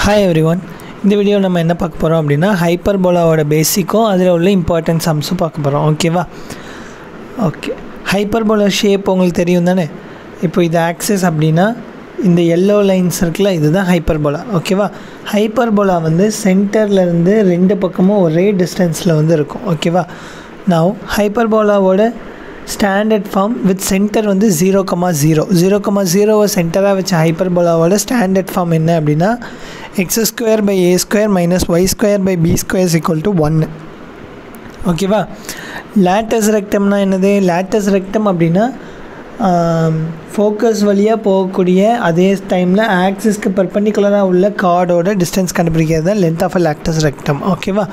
Hi everyone. இந்த video நம்ம என்ன பார்க்க போறோம் அப்படினா ஹைப்பர்போலாவோட பேசிக்கும் அதில உள்ள இம்பார்ட்டன்ட் சம்ஸும் பார்க்க போறோம். ஓகேவா? ஓகே. ஹைப்பர்போலா ஷேப் உங்களுக்கு தெரியும் தானே? இப்போ இது ஆக்சிஸ் அப்படினா இந்த yellow லைன்ஸ் இருக்குல இதுதான் ஹைப்பர்போலா. ஓகேவா? ஹைப்பர்போலா வந்து சென்டர்ல இருந்து ரெண்டு பக்கமும் ஒரே டிஸ்டன்ஸ்ல வந்து இருக்கும். ஓகேவா? Now ஹைப்பர்போலாவோட ஸ்டாண்டர்ட் ஃபார்ம் வித் சென்டர் வந்து 0,0 0,0 சென்டராக வச்ச ஹைப்பர்போலாவோட ஸ்டாண்டர்ட் ஃபார்ம் என்ன அப்படின்னா x² - y² - b² = 1. ஓகேவா? லேட்டஸ் ரெக்டம்னா என்னது? லேட்டஸ் ரெக்டம் அப்படின்னா ஃபோக்கஸ் வழியாக போகக்கூடிய அதே டைமில் ஆக்சிஸ்க்கு பர்பெண்டிகுலராக உள்ள கார்டோட டிஸ்டன்ஸ் கண்டுபிடிக்கிறது தான் லென்த் ஆஃப் அ லேட்டஸ் ரெக்டம். ஓகேவா?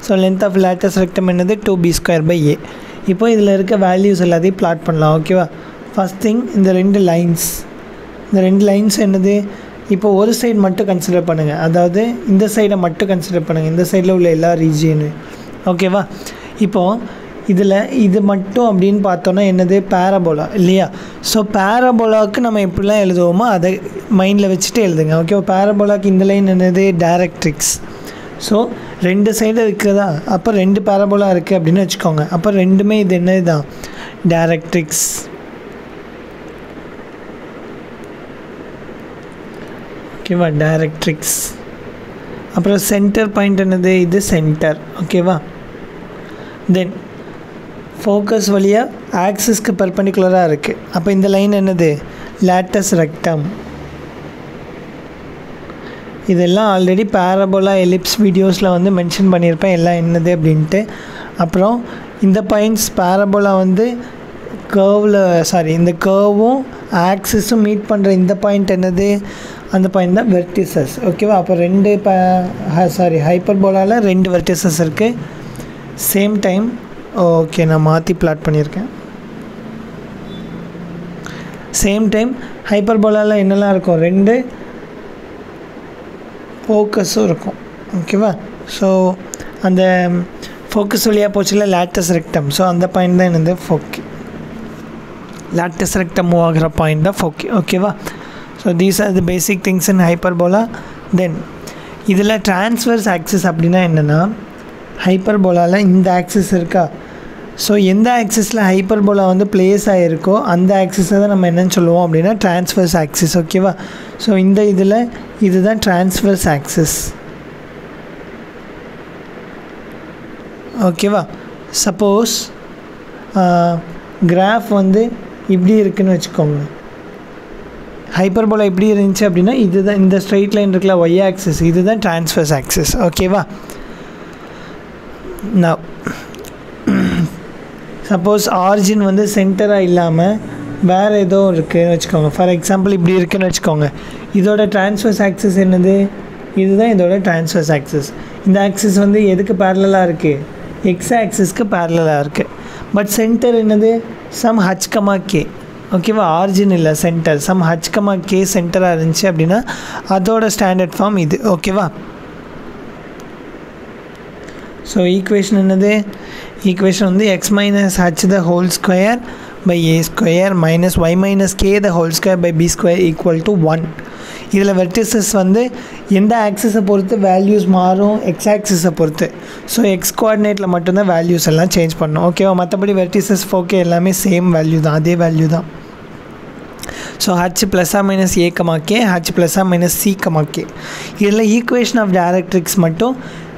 ஸோ லென்த் ஆஃப் லேட்டஸ் ரெக்டம் என்னது 2b²/a. இப்போ இதில் இருக்க வேல்யூஸ் எல்லாத்தையும் பிளாட் பண்ணலாம். ஓகேவா? ஃபஸ்ட் திங் இந்த ரெண்டு லைன்ஸ் என்னது? இப்போ ஒரு சைடு மட்டும் கன்சிடர் பண்ணுங்கள், அதாவது இந்த சைடை மட்டும் கன்சிடர் பண்ணுங்கள், இந்த சைடில் உள்ள எல்லா ரீஜியனு. ஓகேவா? இப்போது இதில் இது மட்டும் அப்படின்னு பார்த்தோன்னா என்னது? பேரபோலா இல்லையா? ஸோ பேரபோலாவுக்கு நம்ம எப்படிலாம் எழுதுவோமோ அதை மைண்டில் வச்சுட்டு எழுதுங்க. ஓகேவா? பேரபோலாவுக்கு இந்த லைன் என்னது? டைரக்ட்ரிக்ஸ். ஸோ ரெண்டு சைடு இருக்குதா, அப்போ ரெண்டு பேரபோலா இருக்குது அப்படின்னு வச்சுக்கோங்க. அப்போ ரெண்டுமே இது என்னது தான்? டைரக்ட்ரிக்ஸ். ஓகேவா? டைரக்ட்ரிக்ஸ். அப்புறம் சென்டர் பாயிண்ட் என்னது? இது சென்டர். ஓகேவா? தென் ஃபோக்கஸ் வழியாக ஆக்சிஸ்க்கு பர்பெண்டிகுலராக இருக்குது. அப்போ இந்த லைன் என்னது? லேட்டஸ் ரெக்டம். இதெல்லாம் ஆல்ரெடி பேரபோலா எலிப்ஸ் வீடியோஸில் வந்து மென்ஷன் பண்ணியிருப்பேன் எல்லாம் என்னது அப்படின்ட்டு. அப்புறம் இந்த பாயிண்ட்ஸ் பேரபோலா வந்து இந்த கர்வும் ஆக்சிஸும் மீட் பண்ணுற இந்த பாயிண்ட் என்னது? அந்த பாயிண்ட் தான் வெர்டிசஸ். ஓகேவா? அப்போ ஹைப்பர்போலாவில் ரெண்டு வெர்டிசஸ் இருக்குது. சேம் டைம் ஓகே நான் மாற்றி பிளாட் பண்ணியிருக்கேன். சேம் டைம் ஹைப்பர்போலாவில் என்னெல்லாம் இருக்கும்? ரெண்டு ஃபோக்கஸும் இருக்கும். ஓகேவா? ஸோ அந்த ஃபோக்கஸ் வழியாக போச்சுல லேட்டஸ் ரெக்டம். ஸோ அந்த பாயிண்ட் தான் என்னது? ஃபோக்கி. லேட்டஸ் ரெக்டம் மூவ் ஆகிற பாயிண்ட் தான் ஃபோக்கி. ஓகேவா? So these are the basic things in ஹைப்பர்போலா. தென் இதில் ட்ரான்ஸ்வர்ஸ் ஆக்சிஸ் அப்படின்னா என்னென்னா, ஹைப்பர்போலாவில் இந்த ஆக்சிஸ் இருக்கா? ஸோ எந்த ஆக்சிஸில் ஹைப்பர்போலா வந்து பிளேஸ் ஆகிருக்கோ அந்த ஆக்சிஸை தான் நம்ம என்னென்னு சொல்லுவோம் அப்படின்னா ட்ரான்ஸ்வர்ஸ் ஆக்சிஸ். ஓகேவா? ஸோ இந்த இதில் இதுதான் ட்ரான்ஸ்வர்ஸ் ஆக்சிஸ். ஓகேவா? சப்போஸ் கிராஃப் வந்து இப்படி இருக்குதுன்னு வச்சுக்கோங்க, ஹைப்பர்போலா இப்படி இருந்துச்சு அப்படின்னா இதுதான் இந்த ஸ்ட்ரெயிட் லைன் இருக்குல்ல ஒய் ஆக்சிஸ், இதுதான் ட்ரான்ஸ்வர்ஸ் ஆக்சிஸ். ஓகேவா? நான் சப்போஸ் ஆரிஜின் வந்து சென்டராக இல்லாமல் வேறு ஏதோ இருக்குதுன்னு வச்சுக்கோங்க. ஃபார் எக்ஸாம்பிள் இப்படி இருக்குதுன்னு வச்சுக்கோங்க. இதோட ட்ரான்ஸ்வர்ஸ் ஆக்சிஸ் என்னது? இதுதான் இதோட ட்ரான்ஸ்வர்ஸ் ஆக்சிஸ். இந்த ஆக்சிஸ் வந்து எதுக்கு பேரலாக இருக்குது? எக்ஸ் ஆக்சிஸ்க்கு பேரலாக இருக்குது. பட் சென்டர் என்னது? சம் h,k. ஓகேவா? ஆரிஜின் இல்லை, சென்டர். சம் h,k சென்டராக இருந்துச்சு அப்படின்னா அதோட ஸ்டாண்டர்ட் ஃபார்ம் இது. ஓகேவா? ஸோ ஈக்குவேஷன் என்னது? ஈக்குவேஷன் வந்து x - h² - a² - y - k² b² = 1. இதில் வெர்டிசஸ் வந்து எந்த ஆக்சிஸை பொறுத்து வேல்யூஸ் மாறும்? எக்ஸ் ஆக்சிஸை பொறுத்து. ஸோ எக்ஸ் கோஆர்டினேட்டில் மட்டும்தான் வேல்யூஸ் எல்லாம் சேஞ்ச் பண்ணணும். ஓகேவா? மற்றபடி வெர்டிசஸ் ஃபோக்கே எல்லாமே சேம் வேல்யூ தான், அதே வேல்யூ தான். So h ± a, k, h ± c, k. இதில் ஈக்குவேஷன் ஆஃப் டைரக்ட்ரிக்ஸ் மட்டும்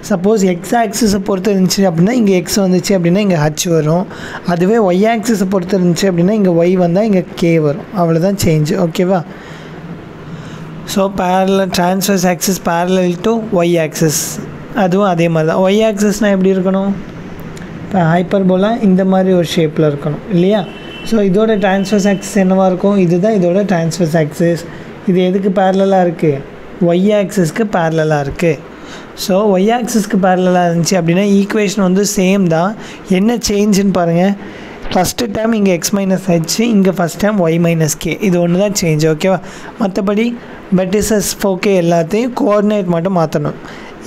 சப்போஸ் எக்ஸ் ஆக்சிஸை பொறுத்து இருந்துச்சு அப்படின்னா இங்கே எக்ஸ் வந்துச்சு அப்படின்னா இங்கே ஹச் வரும். அதுவே ஒய் ஆக்சிஸை பொறுத்து இருந்துச்சு அப்படின்னா இங்கே ஒய் வந்தால் இங்கே கே வரும். அவ்வளோதான் சேஞ்ச். ஓகேவா? So parallel transverse axis parallel to y axis, அதுவும் அதே மாதிரி தான். ஒய் ஆக்சிஸ்னால் எப்படி இருக்கணும்? இப்போ ஹைப்பர்போலா இந்த மாதிரி ஒரு ஷேப்பில் இருக்கணும் இல்லையா? ஸோ இதோட ட்ரான்ஸ்வர்ஸ் ஆக்சிஸ் என்னவாக இருக்கும்? இதுதான் இதோட ட்ரான்ஸ்வர்ஸ் ஆக்சிஸ். இது எதுக்கு பேரலாக இருக்குது? ஒய் ஆக்சிஸ்க்கு பேரலாக இருக்குது. ஸோ ஒய் ஆக்சிஸ்க்கு பேரலாக இருந்துச்சு அப்படின்னா ஈக்குவேஷன் வந்து சேம் தான். என்ன சேஞ்சுன்னு பாருங்கள். ஃபஸ்ட்டு டைம் இங்கே x - h, இங்கே ஃபஸ்ட் டைம் y - k. இது ஒன்று தான் சேஞ்ச். ஓகேவா? மற்றபடி வெர்டிசஸ் ஃபோக்கே எல்லாத்தையும் கோஆர்டினேட் மட்டும் மாற்றணும்.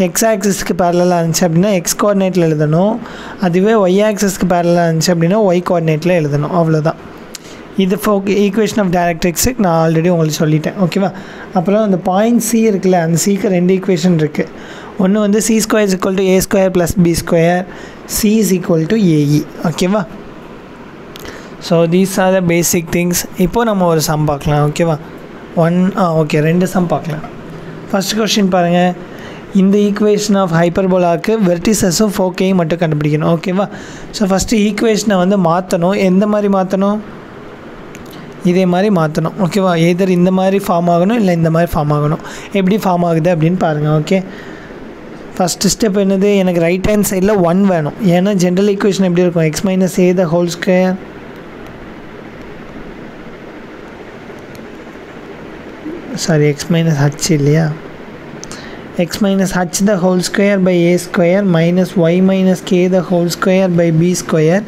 எக்ஸ் ஆக்சிஸ்க்கு பேரலாக இருந்துச்சு அப்படின்னா எக்ஸ் கோஆர்டினேட்டில் எழுதணும். அதுவே ஒய் ஆக்சிஸ்க்கு பேரலாக இருந்துச்சு அப்படின்னா ஒய் கோஆர்டினேட்டில் எழுதணும். அவ்வளோதான். இது ஈக்குவேஷன் ஆஃப் டைரக்ட்ரிக்ஸுக்கு நான் ஆல்ரெடி உங்களுக்கு சொல்லிட்டேன். ஓகேவா? அப்புறம் அந்த பாயிண்ட் சி இருக்குல்ல, அந்த சிக்கு 2 ஈக்குவேஷன் இருக்குது. ஒன்று வந்து c square is equal to a square plus b square, c is equal to a e. ஓகேவா? So these are the basic things. இப்போது நம்ம ஒரு சம் பார்க்கலாம். ஓகேவா? ஓகே 2 சம் பார்க்கலாம். ஃபஸ்ட் கொஸ்டின் பாருங்கள். இந்த ஈக்குவேஷன் ஆஃப் ஹைப்பர்போலாவுக்கு வெர்டிசஸும் ஃபோக்கையும் மட்டும் கண்டுபிடிக்கணும். ஓகேவா? ஸோ ஃபஸ்ட்டு ஈக்குவேஷனை வந்து மாற்றணும். எந்த மாதிரி மாற்றணும்? இதே மாதிரி மாற்றணும். ஓகேவா? எதர் இந்த மாதிரி ஃபார்ம் ஆகணும், இல்லை இந்த மாதிரி ஃபார்ம் ஆகணும். எப்படி ஃபார்ம் ஆகுது அப்படின்னு பாருங்கள். ஓகே, ஃபஸ்ட்டு ஸ்டெப் என்னது? எனக்கு ரைட் ஹேண்ட் சைடில் 1 வேணும். ஏன்னா ஜென்ரல் ஈக்குவேஷன் எப்படி இருக்கும்? எக்ஸ் மைனஸ் ஏ த whole square x minus h இல்லையா? x minus h the whole square by a square minus y minus k the whole square by b square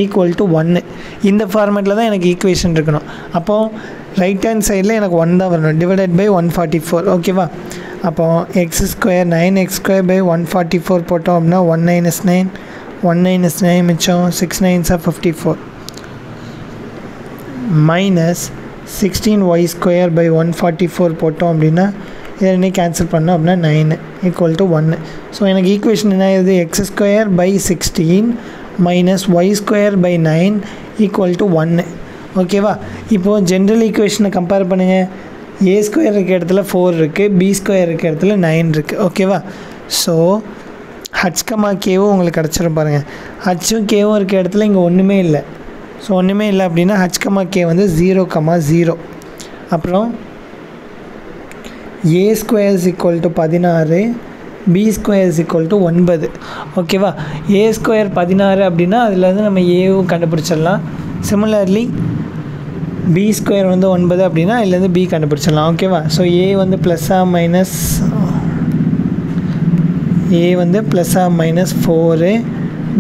equal to 1. இந்த ஃபார்மேட்டில் தான் எனக்கு ஈக்குவேஷன் இருக்கணும். அப்போது right hand சைடில் எனக்கு 1 தான் வரணும், டிவைடட் பை 144. ஓகேவா? அப்போது X square 9x square by 144 போட்டோம் அப்படின்னா 1 minus 9 மிச்சம் 6 9s are 54 minus 16y square by 144 போட்டோம் அப்படின்னா இதை என்ன கேன்சல் பண்ணோம் அப்படின்னா 9 ஈக்குவல் டு 1. ஸோ எனக்கு ஈக்குவேஷன் என்ன ஆகுது? X square by 16 minus y square by 9 equal to 1. ஓகேவா? இப்போது ஜென்ரல் ஈக்குவேஷனை கம்பேர் பண்ணுங்கள். ஏ ஸ்கொயர் இருக்க இடத்துல 4 இருக்குது, பி ஸ்கொயர் இருக்க இடத்துல 9 இருக்குது. ஓகேவா? ஸோ ஹச் கமா கேவும் உங்களுக்கு கிடச்சிரும் பாருங்கள். ஹச்சும் கேவும் இருக்க இடத்துல இங்கே ஒன்றுமே இல்லை. ஸோ ஒன்றுமே இல்லை அப்படின்னா ஹச் கமா கே வந்து 0,0. அப்புறம் a square is equal to 16, b square is equal to 9. ஓகேவா? ஏ ஸ்கொயர் 16 அப்படின்னா அதுலேருந்து நம்ம ஏவும் கண்டுபிடிச்சிடலாம். சிமிலர்லி பி ஸ்கொயர் வந்து 9 அப்படின்னா இதுலேருந்து பி கண்டுபிடிச்சிடலாம். ஓகேவா? ஸோ ஏ வந்து +or - 4,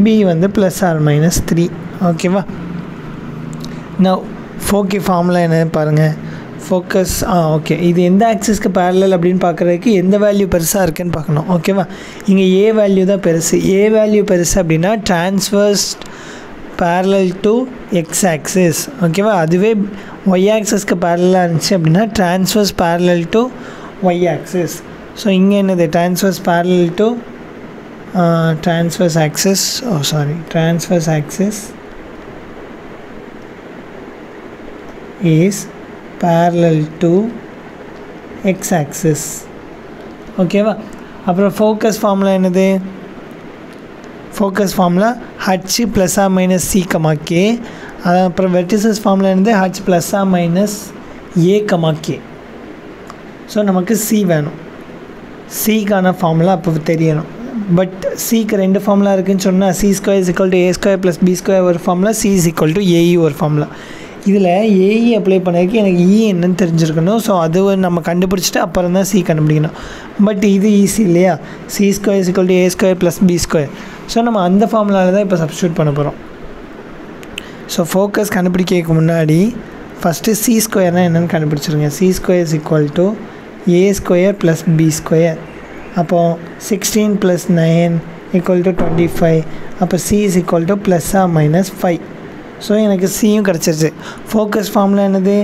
பி வந்து +or - 3. ஓகேவா? நவ் ஃபோக்கி ஃபார்முலா என்னன்னு பாருங்கள். ஃபோக்கஸ் ஓகே, இது எந்த ஆக்சிஸ்க்கு பேரலல் அப்படின்னு பார்க்குறதுக்கு எந்த வேல்யூ பெருசாக இருக்குதுன்னு பார்க்கணும். ஓகேவா? இங்கே ஏ வேல்யூ தான் பெருசு. ஏ வேல்யூ பெருசு அப்படின்னா transverse parallel to x axis. ஓகேவா? அதுவே y axisக்கு பேரலாக இருந்துச்சு அப்படின்னா transverse parallel to y axis. So இங்கே என்னது? transverse parallel to transverse axis is parallel to x axis. ஓகேவா? அப்புறம் ஃபோக்கஸ் ஃபார்முலா என்னது? Focus formula h +or - c, k. அப்புறம் வெர்டிசஸ் ஃபார்முலா என்னது? h +or - a, k. So நமக்கு c வேணும். சிக்கான formula அப்போ தெரியணும். பட் சிக்கு 2 ஃபார்முலா இருக்குதுன்னு சொன்னால் c square is equal to a square plus b square ஒரு formula, c is equal to a e ஒரு ஃபார்முலா. இதில் ஏஇ அப்ளை பண்ணதுக்கு எனக்கு இ என்னன்னு தெரிஞ்சிருக்கணும். ஸோ அது நம்ம கண்டுபிடிச்சிட்டு அப்புறம் தான் சி கண்டுபிடிக்கணும். பட் இது ஈஸி இல்லையா? C square is equal to a square plus b square. So நம்ம அந்த ஃபார்முலாவில் தான் இப்போ சப்ஸ்டியூட் பண்ண போகிறோம். ஸோ ஃபோக்கஸ் கண்டுபிடிக்கிறதுக்கு முன்னாடி ஃபஸ்ட்டு சி ஸ்கொயர்னால் என்னென்னு கண்டுபிடிச்சிருங்க. C square is equal to a square plus b square. அப்போது 16 + 9 ஈக்குவல் டு 25. அப்போ c is equal to +or - 5. ஸோ எனக்கு சியும் கிடச்சிருச்சு. ஃபோக்கஸ் ஃபார்முலா என்னது?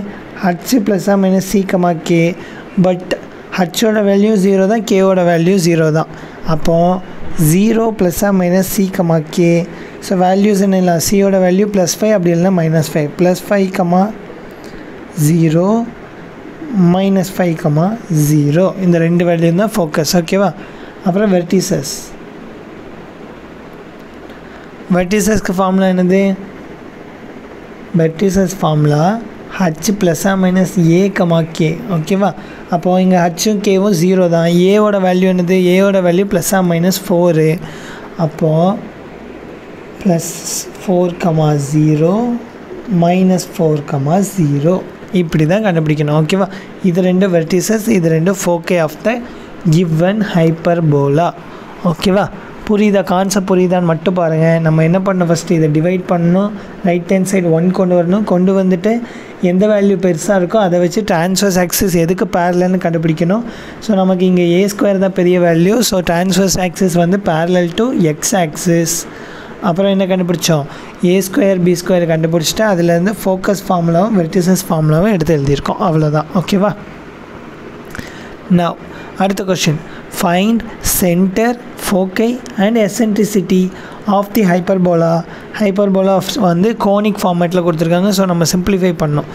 h +or - c, k. But ஹச்சோட வேல்யூ 0 தான், கேவோட வேல்யூ 0 தான். அப்போது 0 +or - c, k. So values என்ன இல்லை? சியோட வேல்யூ +5 அப்படி இல்லைனா -5. +5, 0 -5, 0. இந்த 2 வேல்யூ தான் ஃபோக்கஸ். ஓகேவா? அப்புறம் வெர்டிசஸ்க்கு ஃபார்முலா என்னது? Vertices formula h +or - a, k. ஓகேவா? அப்போது இங்கே ஹச்சும் கேவும் 0 தான். ஏவோட வேல்யூ என்னது? ஏவோட வேல்யூ +or - 4. அப்போது +4, 0 -4, 0 இப்படி தான் கண்டுபிடிக்கணும். ஓகேவா? இது 2 வெர்டிசஸ், இது 2 ஃபோக்கே ஆஃப் த கிவன் ஹைப்பர்போலா. ஓகேவா? புரியுதா? கான்செப்ட் புரியுதான்னு மட்டும் பாருங்கள். நம்ம என்ன பண்ணணும்? ஃபஸ்ட்டு இதை டிவைட் பண்ணணும். ரைட் ஹேண்ட் சைடு 1 கொண்டு வரணும். கொண்டு வந்துட்டு எந்த வேல்யூ பெருசாக இருக்கோ அதை வச்சு ட்ரான்ஸ்வர்ஸ் ஆக்சிஸ் எதுக்கு பேரலல்னு கண்டுபிடிக்கணும். ஸோ நமக்கு இங்கே ஏ ஸ்கொயர் தான் பெரிய வேல்யூ. ஸோ ட்ரான்ஸ்வர்ஸ் ஆக்சிஸ் வந்து பேரலல் டு எக்ஸ் ஆக்சிஸ். அப்புறம் என்ன கண்டுபிடிச்சோம், ஏ ஸ்கொயர் பி ஸ்கொயர் கண்டுபிடிச்சிட்டு அதுலேருந்து ஃபோக்கஸ் ஃபார்முலாவும் வெர்டிசஸ் ஃபார்முலாவும் எடுத்து எழுதியிருக்கோம். அவ்வளோதான். ஓகேவா? Now அடுத்த question, find centre, foci and eccentricity of the hyperbola. Hyperbola வந்து கோனிக் ஃபார்மேட்டில் கொடுத்துருக்காங்க. ஸோ நம்ம சிம்பிளிஃபை பண்ணோம்.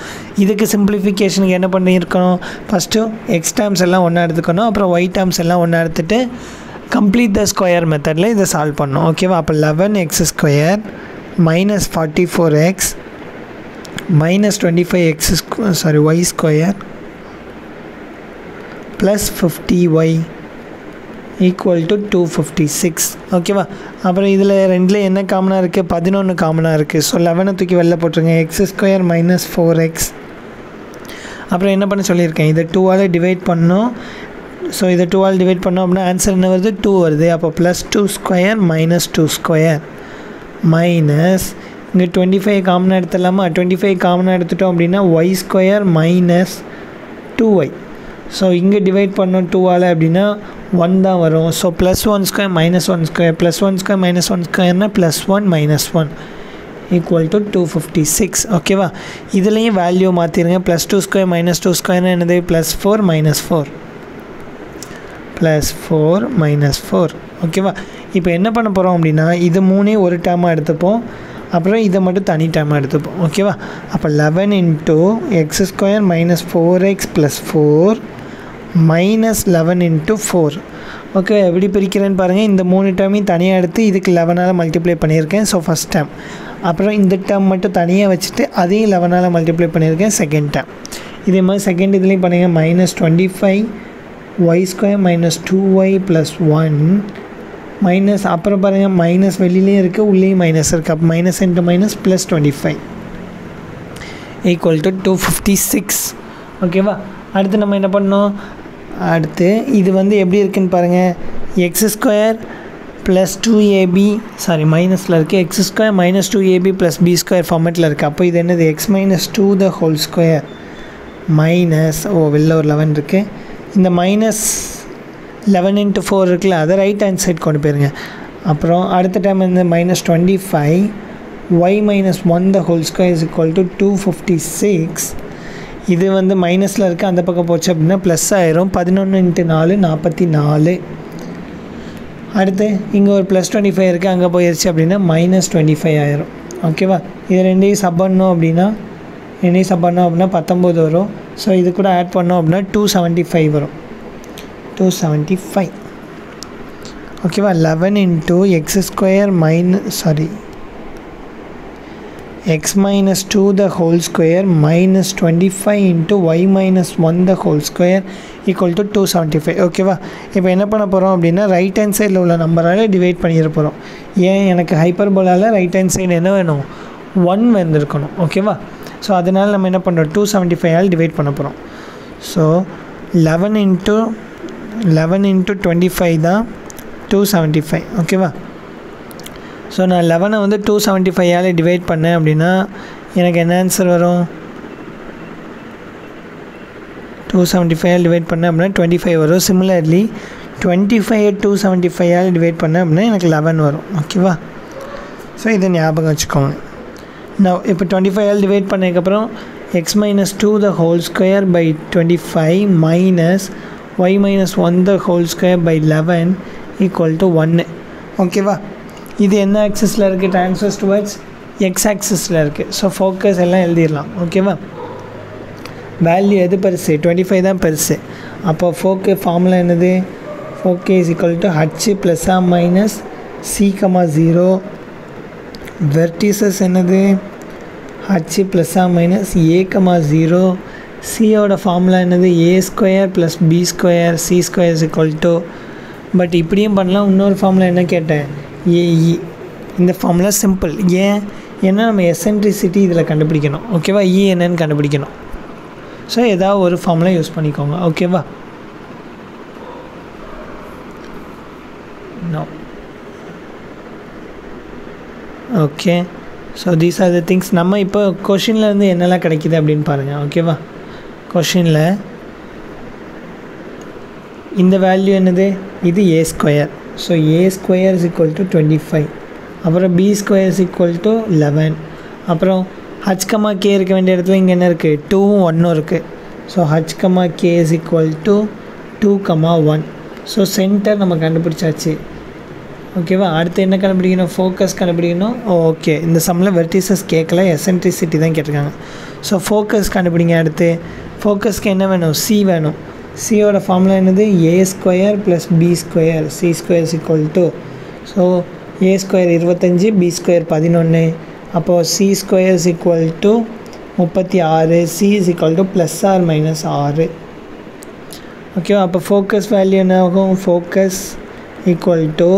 இதுக்கு சிம்பிளிஃபிகேஷனுக்கு என்ன பண்ணியிருக்கணும், ஃபஸ்ட்டு எக்ஸ் டேர்ம்ஸ் எல்லாம் ஒன்றா எடுத்துக்கணும், அப்புறம் ஒய் டேர்ம்ஸ் எல்லாம் ஒன்றா எடுத்துகிட்டு கம்ப்ளீட் த ஸ்கொயர் மெத்தடில் இதை சால்வ் பண்ணோம். ஓகேவா? அப்போ 11x square minus 44x minus 25x y square plus 50y equal to 256. ஓகேவா? அப்புறம் இதில் ரெண்டில் என்ன காமனாக இருக்குது, 11 காமனாக இருக்குது. ஸோ 11 தூக்கி வெளில போட்டுருங்க. X square minus 4x. அப்புறம் என்ன பண்ண சொல்லியிருக்கேன், இதை 2ஆல் டிவைட் பண்ணோம். ஸோ இதை 2ஆல் டிவைட் பண்ணோம் அப்படின்னா ஆன்சர் என்ன வருது, 2 வருது. அப்போ plus 2 square minus 2 square minus இங்கே 25 காமனாக எடுத்துடலாமா, 25 காமனாக எடுத்துட்டோம் அப்படின்னா ஒய் ஸ்கொயர் மைனஸ் 2y. ஸோ இங்கே டிவைட் பண்ணோம் 2ஆல் அப்படின்னா 1 தான் வரும். ஸோ plus 1 square minus 1 square plus 1 square minus 1 ஸ்கொயர்னா ப்ளஸ் 1 மைனஸ் 1 ஈக்குவல் டு 256. ஓகேவா? இதுலேயும் வேல்யூ மாற்றிடுங்க. ப்ளஸ் 2 ஸ்கொயர் மைனஸ் 2 ஸ்கொயர்னா என்னது, ப்ளஸ் 4 மைனஸ் 4 ப்ளஸ் 4 மைனஸ் 4. ஓகேவா? இப்போ என்ன பண்ண போகிறோம் அப்படின்னா இது மூணே ஒரு டேர்மாக எடுத்துப்போம், அப்புறம் இதை மட்டும் தனி டேர்மாக எடுத்துப்போம். ஓகேவா? அப்போ 11 into x square minus 4x plus 4 minus 11 into 4. Okay, எப்படி பிரிக்கிறேன்னு பாருங்கள். இந்த 3 டேர்மையும் தனியாக எடுத்து இதுக்கு 11ஆல் மல்டிப்ளை பண்ணியிருக்கேன். So first term. அப்புறம் இந்த டேர்ம் மட்டும் தனியாக வச்சுட்டு அதையும் 11ஆல் மல்டிப்ளை பண்ணியிருக்கேன், செகண்ட் டேர்ம். இதே மாதிரி செகண்ட் இதுலேயும் பண்ணுங்கள். Minus 25 y square minus 2y plus 1 minus, அப்புறம் பாருங்கள் மைனஸ் வெளியிலையும் இருக்குது உள்ளேயும் மைனஸ் இருக்குது. அப்போ minus into minus plus 25 equal to 256. ஓகேவா? அடுத்து நம்ம என்ன பண்ணோம், அடுத்து இது வந்து எப்படி இருக்குதுன்னு பாருங்கள். எக்ஸ் ஸ்கொயர் ப்ளஸ் 2ab மைனஸில் இருக்குது, x square minus 2ab plus b square ஃபார்மேட்டில் இருக்குது. அப்போ இது என்னது, x minus 2 the whole square minus வெளில ஒரு 11 இருக்குது. இந்த மைனஸ் 11 இன்ட்டு 4 இருக்குல்ல, அதை ரைட் ஹேண்ட் சைட் கொண்டு போயிருங்க. அப்புறம் அடுத்த டைம் வந்து minus 25 y minus 1 the whole square is equal to 256. இது வந்து மைனஸில் இருக்குது, அந்த பக்கம் போச்சு அப்படின்னா ப்ளஸ் ஆயிரும். 11 இன்ட்டு 4 44. அடுத்து இங்கே ஒரு ப்ளஸ் 25 இருக்குது, அங்கே போயிடுச்சு அப்படின்னா மைனஸ் 25 ஆயிரும். ஓகேவா? இது ரெண்டையும் சப் பண்ணோம் அப்படின்னா 19 வரும். ஸோ இது கூட ஆட் பண்ணோம் அப்படின்னா 275 வரும். 275. ஓகேவா? 11 into x square x minus 2 the whole square minus 25 into y minus 1 the whole square equal to 275. ஓகேவா? இப்போ என்ன பண்ண போகிறோம் அப்படின்னா ரைட் ஹேண்ட் சைடில் உள்ள நம்பரால் டிவைட் பண்ணிட போகிறோம். ஏன், எனக்கு ஹைப்பர்போலாவில் ரைட் ஹேண்ட் சைடு என்ன வேணும், 1 வந்துருக்கணும். ஓகேவா? ஸோ அதனால் நம்ம என்ன பண்ணுறோம், 275ஆல் டிவைட் பண்ண போகிறோம். ஸோ 11 இன்ட்டு 25 தான் 275. ஓகேவா? ஸோ நான் 11 வந்து 275ஆல் டிவைட் பண்ணேன் அப்படின்னா எனக்கு என்ன ஆன்சர் வரும், 275ஆல் டிவைட் பண்ணேன் அப்படின்னா 25 வரும். சிமிலர்லி 25 275ஆல் டிவைட் பண்ணேன் அப்படின்னா எனக்கு 11 வரும். ஓகேவா? ஸோ இதை ஞாபகம் வச்சுக்கோங்க. நான் இப்போ 25ஆல் டிவைட் பண்ணதுக்கப்புறம் x minus 2 the whole square by 25 minus y minus 1 the whole square by 11 equal to 1. ஓகேவா? இது என்ன ஆக்சிஸில் இருக்குது, ட்ரான்ஸ்வர்ஸ் டுவர்ட்ஸ் எக்ஸ் ஆக்சிஸில் இருக்குது. ஸோ ஃபோக்கஸ் எல்லாம் எழுதிடலாம். ஓகேவா? வேல்யூ எது பெருசு, 25 தான் பெருசு. அப்போ ஃபோக்கஸ் ஃபார்முலா என்னது, focus is equal to h plus or minus c comma 0. Vertices என்னது, h plus or minus a comma 0. சியோட ஃபார்முலா என்னது, a square plus b square c square is equal to, but இப்படியும் பண்ணலாம். இன்னொரு formula என்ன கேட்டேன், AE. இந்த formula simple. ஏன்னா நம்ம எசென்ட்ரிசிட்டி இதில் கண்டுபிடிக்கணும். ஓகேவா? இ என்னன்னு கண்டுபிடிக்கணும். ஸோ ஏதாவது ஒரு ஃபார்முலா யூஸ் பண்ணிக்கோங்க. ஓகேவா? No. Okay, so these are the things. நம்ம இப்போ கொஷின்லேருந்து என்னெல்லாம் கிடைக்கிது அப்படின்னு பாருங்கள். ஓகேவா? கொஷினில் இந்த வேல்யூ என்னது, இது a square. So a square is equal to 25. அப்புறம் b square is equal to 11. அப்புறம் h கமா k இருக்க வேண்டிய இடத்துல இங்கே என்ன இருக்குது 2ம் 1ம் இருக்குது. So h comma k is equal to 2 comma 1. So centre நம்ம கண்டுபிடிச்சாச்சு. ஓகேவா, அடுத்து என்ன கண்டுபிடிக்கணும், ஃபோக்கஸ் கண்டுபிடிக்கணும். ஓகே, இந்த சம்மில் வெர்டிசஸ் கேட்கல, எசன்ட்ரிசிட்டி தான் கேட்டிருக்காங்க. ஸோ ஃபோக்கஸ் கண்டுபிடிங்க. அடுத்து ஃபோக்கஸ்க்கு என்ன வேணும், சி வேணும். சியோட ஃபார்முலா என்னது, a square plus b square, c square is equal to, so a square 25, b square 11. அப்போது c square is equal to 36, c is equal to plus or minus 6. ஓகேவா, அப்போ ஃபோக்கஸ் வேல்யூ என்ன ஆகும், focus equal to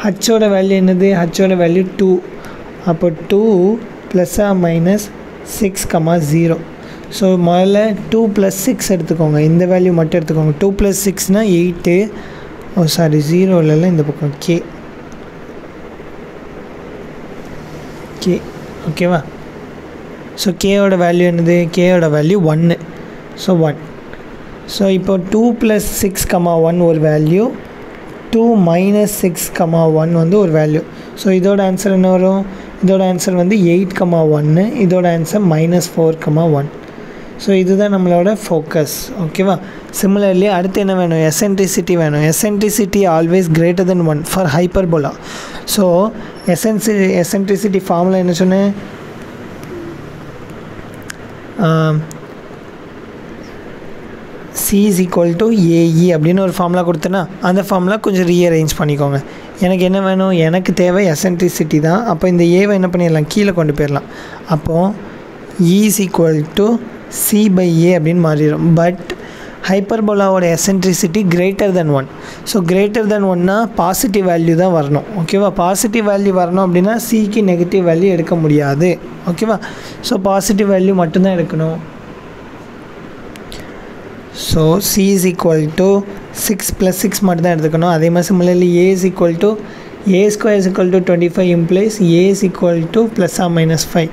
ஹச்சோட value என்னது, ஹச்சோட value 2. அப்போ 2 plus or minus 6,0. So முதல்ல 2 + 6 எடுத்துக்கோங்க, இந்த வேல்யூ மட்டும் எடுத்துக்கோங்க. 2 + 6னால் 8. ஓ சாரி, 0 இல்லைல்ல, இந்த பக்கம் கே. ஓகேவா, ஸோ கேயோட வேல்யூ என்னது, கேயோட வேல்யூ 1. ஸோ 1. ஸோ இப்போ 2 + 6,1 ஒரு வேல்யூ, 2 - 6,1 வந்து ஒரு வேல்யூ. ஸோ இதோட ஆன்சர் என்ன வரும், இதோட ஆன்சர் வந்து 8,1, இதோட ஆன்சர் -4,1. ஸோ இதுதான் நம்மளோட ஃபோக்கஸ். ஓகேவா, சிமிலர்லி அடுத்து என்ன வேணும், எசன்ட்ரிசிட்டி வேணும். Eccentricity always greater than 1 for hyperbola. So eccentricity formula என்ன சொன்னேன், C is equal to AE அப்படின்னு ஒரு ஃபார்முலா கொடுத்தேன்னா அந்த ஃபார்முலா கொஞ்சம் ரீஅரேஞ்ச் பண்ணிக்கோங்க. எனக்கு என்ன வேணும், எனக்கு தேவை எசன்ட்ரிசிட்டி தான். அப்போ இந்த ஏவை என்ன பண்ணிடலாம், கீழே கொண்டு போயிடலாம். அப்போது E is equal to C/A அப்படின்னு மாறிடும். பட் ஹைப்பர்போலாவோட eccentricity greater than 1. So greater than 1னா பாசிட்டிவ் வேல்யூ தான் வரணும். ஓகேவா, பாசிட்டிவ் வேல்யூ வரணும் அப்படின்னா சிக்கு நெகட்டிவ் வேல்யூ எடுக்க முடியாது. ஓகேவா, ஸோ பாசிட்டிவ் வேல்யூ மட்டும்தான் எடுக்கணும். So C is equal to 6 + 6 மட்டும் தான் எடுத்துக்கணும். அதே மாதிரி similarly A is equal to A square is equal to 25 implies A is equal to +or-5.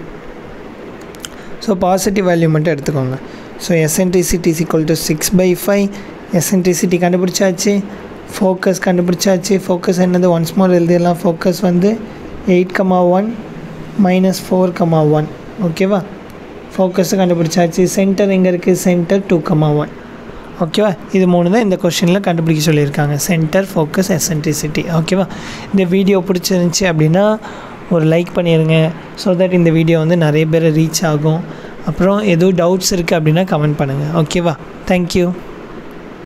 So positive value மட்டும் எடுத்துக்கோங்க. So eccentricity is equal to 6/5. Eccentricity கண்டுபிடிச்சாச்சு, ஃபோக்கஸ் கண்டுபிடிச்சாச்சு. Focus என்னது, ஒன்ஸ் மோர் எழுதிடலாம். ஃபோக்கஸ் வந்து 8,1 - 4,1. ஓகேவா, ஃபோக்கஸை கண்டுபிடிச்சாச்சு. சென்டர் எங்கே இருக்குது, சென்டர் 2,1. ஓகேவா, இது 3 தான் இந்த கொஷினில் கண்டுபிடிக்க சொல்லியிருக்காங்க, சென்டர், ஃபோக்கஸ், எசன்ட்ரிசிட்டி. ஓகேவா, இந்த வீடியோ பிடிச்சிருந்துச்சி அப்படின்னா ஒரு லைக் பண்ணிடுங்க. ஸோ தட் இந்த வீடியோ வந்து நிறைய பேர் ரீச் ஆகும். அப்புறம் எதுவும் டவுட்ஸ் இருக்குது அப்படின்னா கமெண்ட் பண்ணுங்கள். ஓகேவா, தேங்க்யூ.